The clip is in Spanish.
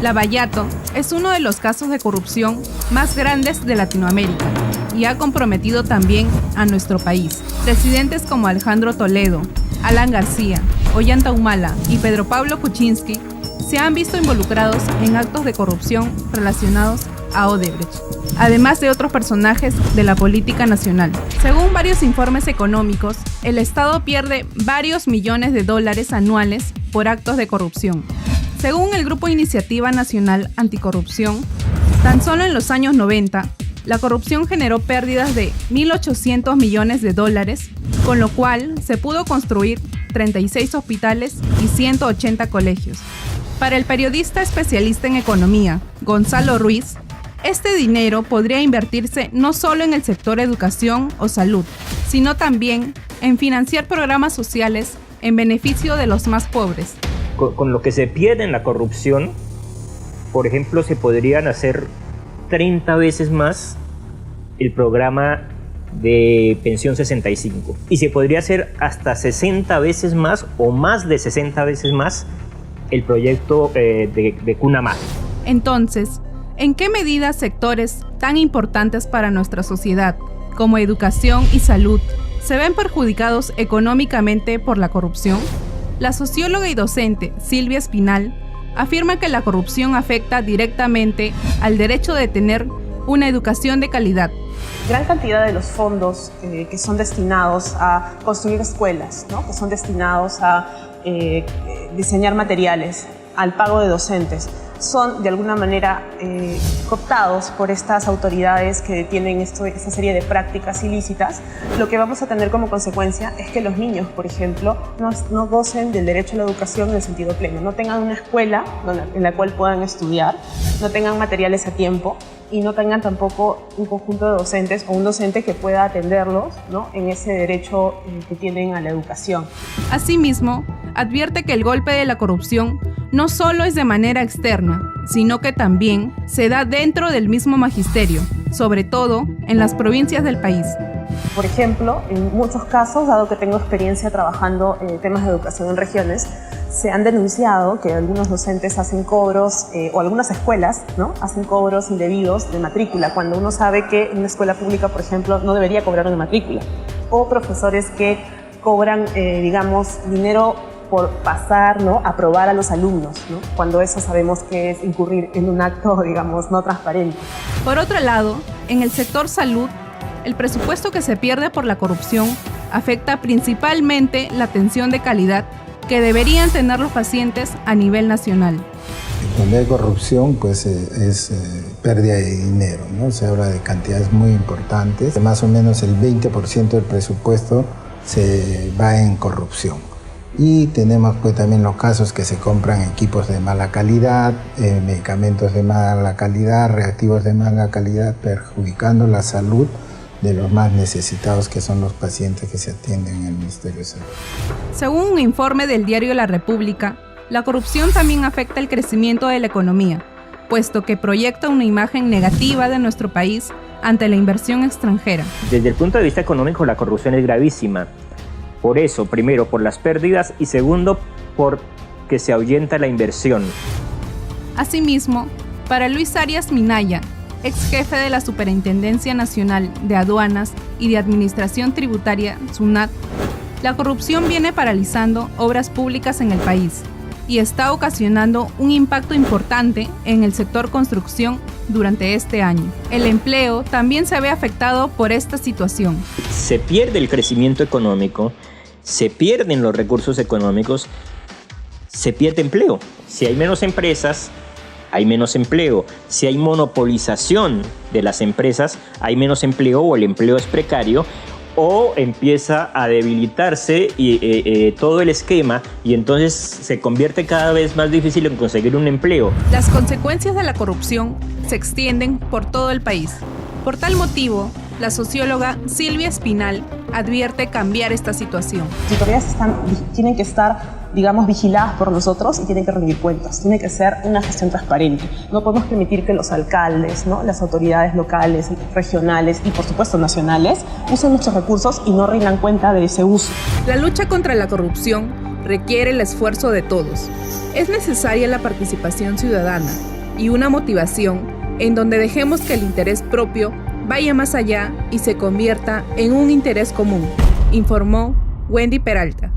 Lavallato es uno de los casos de corrupción más grandes de Latinoamérica y ha comprometido también a nuestro país. Presidentes como Alejandro Toledo, Alan García, Ollanta Humala y Pedro Pablo Kuczynski se han visto involucrados en actos de corrupción relacionados a Odebrecht, además de otros personajes de la política nacional. Según varios informes económicos, el Estado pierde varios millones de dólares anuales por actos de corrupción. Según el Grupo Iniciativa Nacional Anticorrupción, tan solo en los años 90, la corrupción generó pérdidas de 1.800 millones de dólares, con lo cual se pudo construir 36 hospitales y 180 colegios. Para el periodista especialista en economía, Gonzalo Ruiz, este dinero podría invertirse no solo en el sector educación o salud, sino también en financiar programas sociales en beneficio de los más pobres. Con lo que se pierde en la corrupción, por ejemplo, se podrían hacer 30 veces más el programa de pensión 65 y se podría hacer hasta 60 veces más o más de 60 veces más el proyecto de Cuna Madre. Entonces, ¿en qué medida sectores tan importantes para nuestra sociedad, como educación y salud, se ven perjudicados económicamente por la corrupción? La socióloga y docente Silvia Espinal afirma que la corrupción afecta directamente al derecho de tener una educación de calidad. Gran cantidad de los fondos que son destinados a construir escuelas, ¿no? Que son destinados a diseñar materiales, al pago de docentes, son de alguna manera cooptados por estas autoridades que tienen esta serie de prácticas ilícitas. Lo que vamos a tener como consecuencia es que los niños, por ejemplo, no gocen del derecho a la educación en el sentido pleno, no tengan una escuela en la cual puedan estudiar, no tengan materiales a tiempo y no tengan tampoco un conjunto de docentes o un docente que pueda atenderlos, ¿no?, en ese derecho que tienen a la educación. Asimismo, advierte que el golpe de la corrupción no solo es de manera externa, sino que también se da dentro del mismo magisterio, sobre todo en las provincias del país. Por ejemplo, en muchos casos, dado que tengo experiencia trabajando en temas de educación en regiones, se han denunciado que algunos docentes hacen cobros, o algunas escuelas, ¿no?, hacen cobros indebidos de matrícula, cuando uno sabe que en una escuela pública, por ejemplo, no debería cobrar una matrícula. O profesores que cobran, dinero por pasar, ¿no?, aprobar a los alumnos, ¿no?, cuando eso sabemos que es incurrir en un acto, no transparente. Por otro lado, en el sector salud, el presupuesto que se pierde por la corrupción afecta principalmente la atención de calidad que deberían tener los pacientes a nivel nacional. Cuando hay corrupción, pues es pérdida de dinero, ¿no? Se habla de cantidades muy importantes. Más o menos el 20% del presupuesto se va en corrupción. Y tenemos pues también los casos que se compran equipos de mala calidad, medicamentos de mala calidad, reactivos de mala calidad, perjudicando la salud de los más necesitados, que son los pacientes que se atienden en el Ministerio de Salud. Según un informe del diario La República, la corrupción también afecta el crecimiento de la economía, puesto que proyecta una imagen negativa de nuestro país ante la inversión extranjera. Desde el punto de vista económico, la corrupción es gravísima. Por eso, primero, por las pérdidas y segundo, porque se ahuyenta la inversión. Asimismo, para Luis Arias Minaya, ex jefe de la Superintendencia Nacional de Aduanas y de Administración Tributaria, SUNAT, la corrupción viene paralizando obras públicas en el país y está ocasionando un impacto importante en el sector construcción durante este año. El empleo también se ve afectado por esta situación. Se pierde el crecimiento económico, se pierden los recursos económicos, se pierde empleo. Si hay menos empresas, hay menos empleo. Si hay monopolización de las empresas, hay menos empleo o el empleo es precario o empieza a debilitarse todo el esquema y entonces se convierte cada vez más difícil en conseguir un empleo. Las consecuencias de la corrupción se extienden por todo el país. Por tal motivo, la socióloga Silvia Espinal advierte cambiar esta situación. Las autoridades tienen que estar, vigiladas por nosotros y tienen que rendir cuentas. Tiene que ser una gestión transparente. No podemos permitir que los alcaldes, ¿no?, las autoridades locales, regionales y, por supuesto, nacionales, usen nuestros recursos y no rindan cuenta de ese uso. La lucha contra la corrupción requiere el esfuerzo de todos. Es necesaria la participación ciudadana y una motivación en donde dejemos que el interés propio vaya más allá y se convierta en un interés común, informó Wendy Peralta.